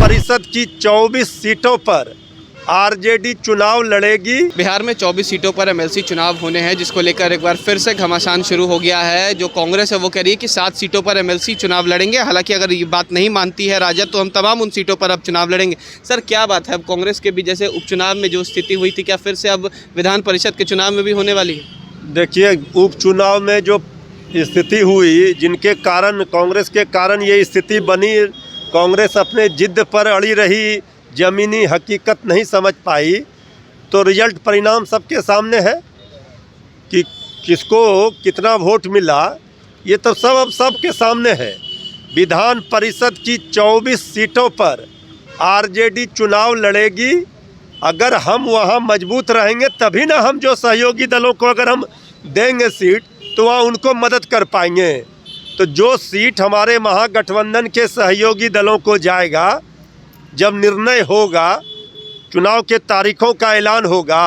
परिषद की 24 सीटों पर आरजेडी चुनाव लड़ेगी। बिहार में 24 सीटों पर एमएलसी चुनाव होने हैं, जिसको लेकर एक बार फिर से घमासान शुरू हो गया है। जो कांग्रेस है वो कह रही है कि 7 सीटों पर एमएलसी चुनाव लड़ेंगे। हालांकि अगर ये बात नहीं मानती है राजद, तो हम तमाम उन सीटों पर अब चुनाव लड़ेंगे। सर, क्या बात है, अब कांग्रेस के भी जैसे उपचुनाव में जो स्थिति हुई थी, क्या फिर से अब विधान परिषद के चुनाव में भी होने वाली है? देखिए, उपचुनाव में जो स्थिति हुई, जिनके कारण, कांग्रेस के कारण ये स्थिति बनी, कांग्रेस अपने जिद पर अड़ी रही, ज़मीनी हकीकत नहीं समझ पाई, तो रिजल्ट परिणाम सबके सामने है कि किसको कितना वोट मिला। ये तो सब अब सबके सामने है। विधान परिषद की 24 सीटों पर आरजेडी चुनाव लड़ेगी। अगर हम वहाँ मजबूत रहेंगे तभी ना, हम जो सहयोगी दलों को अगर हम देंगे सीट तो वहाँ उनको मदद कर पाएंगे। तो जो सीट हमारे महागठबंधन के सहयोगी दलों को जाएगा, जब निर्णय होगा, चुनाव के तारीखों का ऐलान होगा,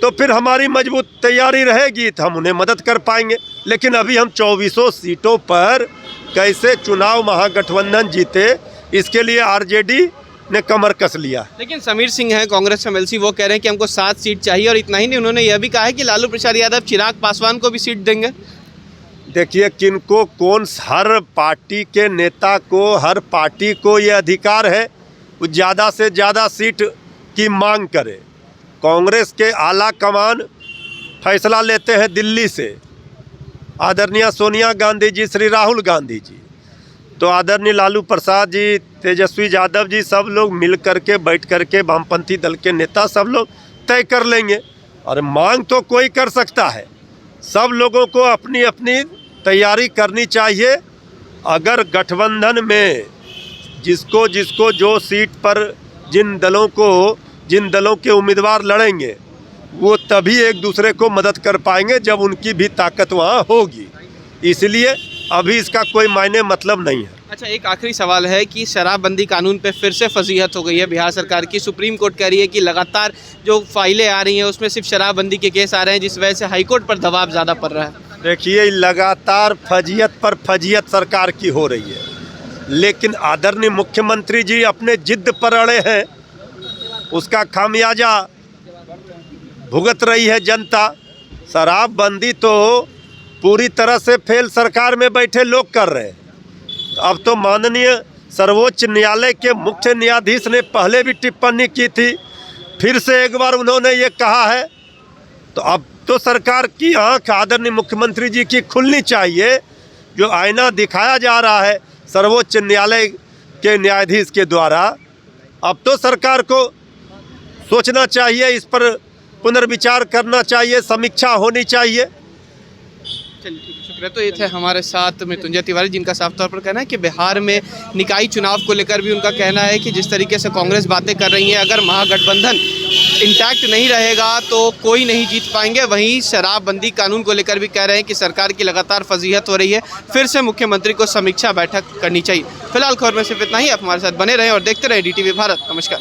तो फिर हमारी मजबूत तैयारी रहेगी तो हम उन्हें मदद कर पाएंगे। लेकिन अभी हम 24 सीटों पर कैसे चुनाव महागठबंधन जीते, इसके लिए आरजेडी ने कमर कस लिया। लेकिन समीर सिंह हैं कांग्रेस एमएलसी, वो कह रहे हैं कि हमको 7 सीट चाहिए। और इतना ही नहीं, उन्होंने यह भी कहा है कि लालू प्रसाद यादव चिराग पासवान को भी सीट देंगे। देखिए, किनको कौन, हर पार्टी के नेता को, हर पार्टी को ये अधिकार है वो ज़्यादा से ज़्यादा सीट की मांग करे। कांग्रेस के आला कमान फैसला लेते हैं दिल्ली से, आदरणीय सोनिया गांधी जी, श्री राहुल गांधी जी, तो आदरणीय लालू प्रसाद जी, तेजस्वी यादव जी, सब लोग मिल करके, बैठ करके, वामपंथी दल के नेता सब लोग तय कर लेंगे। और मांग तो कोई कर सकता है, सब लोगों को अपनी अपनी तैयारी करनी चाहिए। अगर गठबंधन में जिसको जिसको जो सीट पर जिन दलों के उम्मीदवार लड़ेंगे, वो तभी एक दूसरे को मदद कर पाएंगे जब उनकी भी ताकत वहाँ होगी। इसलिए अभी इसका कोई मायने मतलब नहीं है। अच्छा, एक आखिरी सवाल है कि शराबबंदी कानून पे फिर से फजीहत हो गई है बिहार सरकार की। सुप्रीम कोर्ट कह रही है कि लगातार जो फाइलें आ रही हैं उसमें सिर्फ शराबबंदी के केस आ रहे हैं, जिस वजह से हाईकोर्ट पर दबाव ज़्यादा पड़ रहा है। देखिए, लगातार फजीहत पर फजीहत सरकार की हो रही है, लेकिन आदरणीय मुख्यमंत्री जी अपने जिद पर अड़े हैं। उसका खामियाजा भुगत रही है जनता। शराबबंदी तो पूरी तरह से फेल सरकार में बैठे लोग कर रहे हैं। अब तो माननीय सर्वोच्च न्यायालय के मुख्य न्यायाधीश ने पहले भी टिप्पणी की थी, फिर से एक बार उन्होंने ये कहा है। तो अब तो सरकार की आंख आदरणीय मुख्यमंत्री जी की खुलनी चाहिए। जो आईना दिखाया जा रहा है सर्वोच्च न्यायालय के न्यायाधीश के द्वारा, अब तो सरकार को सोचना चाहिए, इस पर पुनर्विचार करना चाहिए, समीक्षा होनी चाहिए। चलिए, ठीक है, शुक्रिया। तो ये थे हमारे साथ मृत्युंजय तिवारी, जिनका साफ तौर पर कहना है कि बिहार में निकाय चुनाव को लेकर भी उनका कहना है कि जिस तरीके से कांग्रेस बातें कर रही है, अगर महागठबंधन इंटैक्ट नहीं रहेगा तो कोई नहीं जीत पाएंगे। वहीं शराबबंदी कानून को लेकर भी कह रहे हैं कि सरकार की लगातार फजीहत हो रही है, फिर से मुख्यमंत्री को समीक्षा बैठक करनी चाहिए। फिलहाल खबर में सिर्फ इतना ही। आप हमारे साथ बने रहें और देखते रहें DTV भारत। नमस्कार।